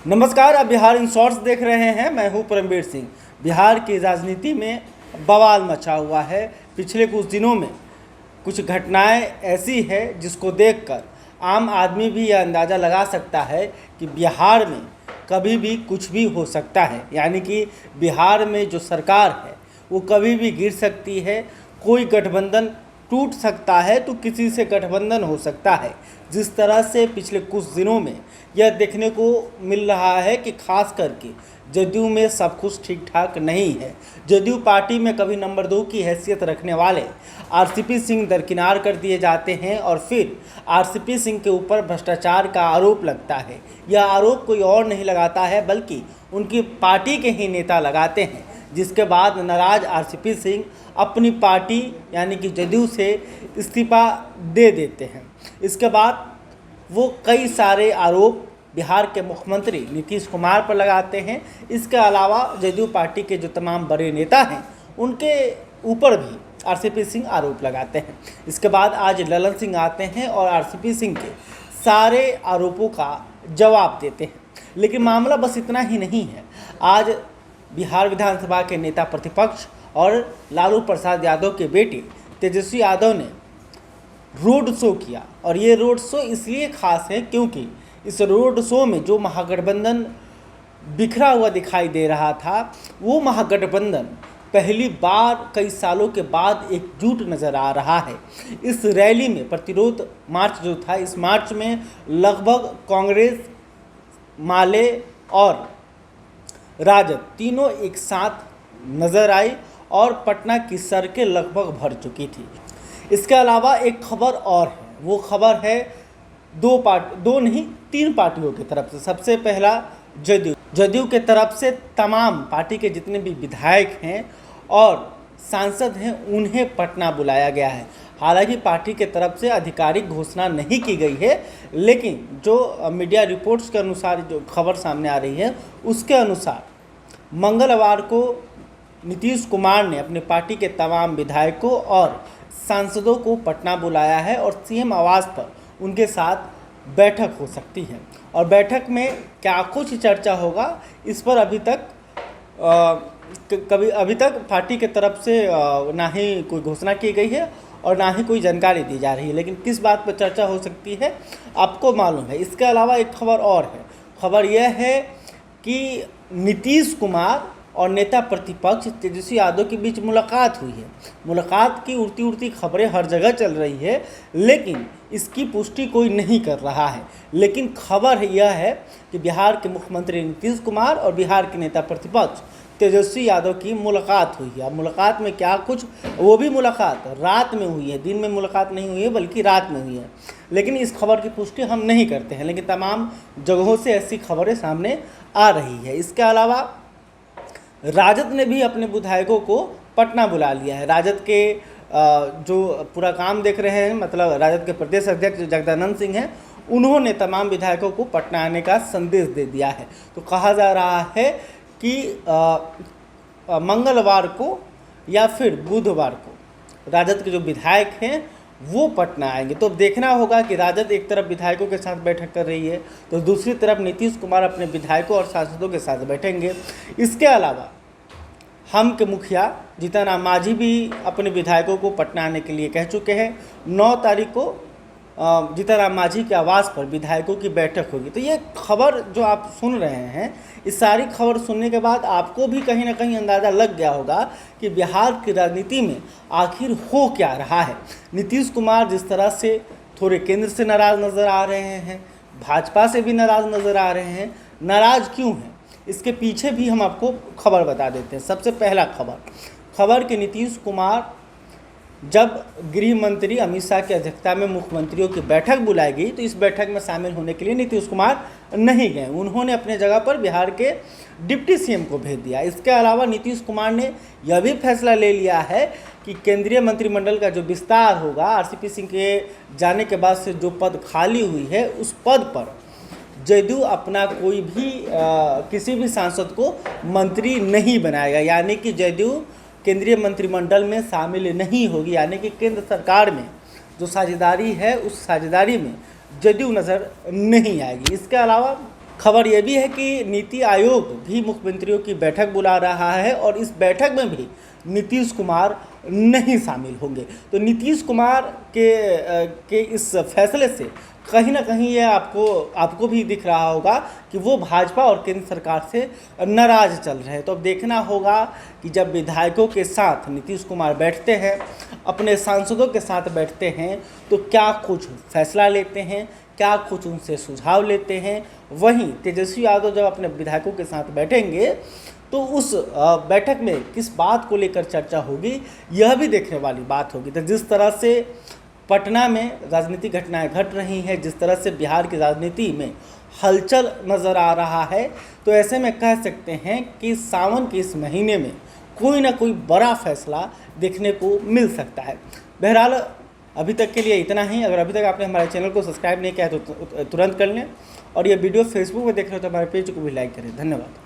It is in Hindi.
नमस्कार, आप बिहार इन शॉर्ट्स देख रहे हैं। मैं हूं परमवीर सिंह। बिहार की राजनीति में बवाल मचा हुआ है। पिछले कुछ दिनों में कुछ घटनाएं ऐसी है जिसको देखकर आम आदमी भी यह अंदाज़ा लगा सकता है कि बिहार में कभी भी कुछ भी हो सकता है। यानी कि बिहार में जो सरकार है वो कभी भी गिर सकती है। कोई गठबंधन टूट सकता है तो किसी से गठबंधन हो सकता है। जिस तरह से पिछले कुछ दिनों में यह देखने को मिल रहा है कि खास करके जदयू में सब कुछ ठीक ठाक नहीं है। जदयू पार्टी में कभी नंबर 2 की हैसियत रखने वाले आरसीपी सिंह दरकिनार कर दिए जाते हैं और फिर आरसीपी सिंह के ऊपर भ्रष्टाचार का आरोप लगता है। यह आरोप कोई और नहीं लगाता है बल्कि उनकी पार्टी के ही नेता लगाते हैं, जिसके बाद नाराज आरसीपी सिंह अपनी पार्टी यानी कि जदयू से इस्तीफा दे देते हैं। इसके बाद वो कई सारे आरोप बिहार के मुख्यमंत्री नीतीश कुमार पर लगाते हैं। इसके अलावा जदयू पार्टी के जो तमाम बड़े नेता हैं उनके ऊपर भी आरसीपी सिंह आरोप लगाते हैं। इसके बाद आज ललन सिंह आते हैं और आरसीपी सिंह के सारे आरोपों का जवाब देते हैं। लेकिन मामला बस इतना ही नहीं है। आज बिहार विधानसभा के नेता प्रतिपक्ष और लालू प्रसाद यादव के बेटे तेजस्वी यादव ने रोड शो किया। और ये रोड शो इसलिए खास है क्योंकि इस रोड शो में जो महागठबंधन बिखरा हुआ दिखाई दे रहा था, वो महागठबंधन पहली बार कई सालों के बाद एकजुट नज़र आ रहा है। इस रैली में प्रतिरोध मार्च जो था, इस मार्च में लगभग कांग्रेस, माले और राजद तीनों एक साथ नज़र आई और पटना की सड़कें लगभग भर चुकी थी। इसके अलावा एक खबर और है, वो खबर है दो नहीं 3 पार्टियों की तरफ से। सबसे पहला जदयू के तरफ से तमाम पार्टी के जितने भी विधायक हैं और सांसद हैं उन्हें पटना बुलाया गया है। हालांकि पार्टी के तरफ से आधिकारिक घोषणा नहीं की गई है, लेकिन जो मीडिया रिपोर्ट्स के अनुसार जो खबर सामने आ रही है उसके अनुसार मंगलवार को नीतीश कुमार ने अपने पार्टी के तमाम विधायकों और सांसदों को पटना बुलाया है और सीएम आवास पर उनके साथ बैठक हो सकती है। और बैठक में क्या कुछ चर्चा होगा इस पर अभी तक पार्टी के तरफ से ना ही कोई घोषणा की गई है और ना ही कोई जानकारी दी जा रही है। लेकिन किस बात पर चर्चा हो सकती है आपको मालूम है। इसके अलावा एक खबर और है। खबर यह है कि नीतीश कुमार और नेता प्रतिपक्ष तेजस्वी यादव के बीच मुलाकात हुई है। मुलाकात की उड़ती खबरें हर जगह चल रही है, लेकिन इसकी पुष्टि कोई नहीं कर रहा है। लेकिन खबर यह है कि बिहार के मुख्यमंत्री नीतीश कुमार और बिहार के नेता प्रतिपक्ष तेजस्वी यादव की मुलाकात हुई है। अब मुलाकात में क्या कुछ, वो भी मुलाकात रात में हुई है, दिन में मुलाकात नहीं हुई है बल्कि रात में हुई है। लेकिन इस खबर की पुष्टि हम नहीं करते हैं, लेकिन तमाम जगहों से ऐसी खबरें सामने आ रही है। इसके अलावा राजद ने भी अपने विधायकों को पटना बुला लिया है। राजद के जो पूरा काम देख रहे हैं, मतलब राजद के प्रदेश अध्यक्ष जगदानंद सिंह हैं, उन्होंने तमाम विधायकों को पटना आने का संदेश दे दिया है। तो कहा जा रहा है कि मंगलवार को या फिर बुधवार को राजद के जो विधायक हैं वो पटना आएंगे। तो अब देखना होगा कि राजद एक तरफ विधायकों के साथ बैठक कर रही है तो दूसरी तरफ नीतीश कुमार अपने विधायकों और सांसदों के साथ बैठेंगे। इसके अलावा हम के मुखिया जीतन राम मांझी भी अपने विधायकों को पटना आने के लिए कह चुके हैं। 9 तारीख को जीतन राम मांझी के आवास पर विधायकों की बैठक होगी। तो ये खबर जो आप सुन रहे हैं, इस सारी खबर सुनने के बाद आपको भी कहीं ना कहीं अंदाज़ा लग गया होगा कि बिहार की राजनीति में आखिर हो क्या रहा है। नीतीश कुमार जिस तरह से थोड़े केंद्र से नाराज़ नज़र आ रहे हैं, भाजपा से भी नाराज़ नज़र आ रहे हैं। नाराज़ क्यों हैं, इसके पीछे भी हम आपको खबर बता देते हैं। सबसे पहला खबर कि नीतीश कुमार जब गृह मंत्री अमित शाह की अध्यक्षता में मुख्यमंत्रियों की बैठक बुलाई गई तो इस बैठक में शामिल होने के लिए नीतीश कुमार नहीं गए। उन्होंने अपने जगह पर बिहार के डिप्टी सीएम को भेज दिया। इसके अलावा नीतीश कुमार ने यह भी फैसला ले लिया है कि केंद्रीय मंत्रिमंडल का जो विस्तार होगा, आरसीपी सिंह के जाने के बाद से जो पद खाली हुई है उस पद पर जदयू अपना कोई भी किसी भी सांसद को मंत्री नहीं बनाएगा। यानी कि जदयू केंद्रीय मंत्रिमंडल में शामिल नहीं होगी। यानी कि केंद्र सरकार में जो साझेदारी है उस साझेदारी में जदयू नज़र नहीं आएगी। इसके अलावा खबर यह भी है कि नीति आयोग भी मुख्यमंत्रियों की बैठक बुला रहा है और इस बैठक में भी नीतीश कुमार नहीं शामिल होंगे। तो नीतीश कुमार के इस फैसले से कहीं ना कहीं ये आपको भी दिख रहा होगा कि वो भाजपा और केंद्र सरकार से नाराज चल रहे हैं। तो अब देखना होगा कि जब विधायकों के साथ नीतीश कुमार बैठते हैं, अपने सांसदों के साथ बैठते हैं, तो क्या कुछ फैसला लेते हैं, क्या कुछ उनसे सुझाव लेते हैं। वहीं तेजस्वी यादव जब अपने विधायकों के साथ बैठेंगे तो उस बैठक में किस बात को लेकर चर्चा होगी, यह भी देखने वाली बात होगी। तो जिस तरह से पटना में राजनीतिक घटनाएं घट रही हैं, जिस तरह से बिहार की राजनीति में हलचल नज़र आ रहा है, तो ऐसे में कह सकते हैं कि सावन के इस महीने में कोई ना कोई बड़ा फैसला देखने को मिल सकता है। बहरहाल अभी तक के लिए इतना ही। अगर अभी तक आपने हमारे चैनल को सब्सक्राइब नहीं किया तो तुरंत कर लें, और ये वीडियो फेसबुक में देख रहे हो तो हमारे पेज को भी लाइक करें। धन्यवाद।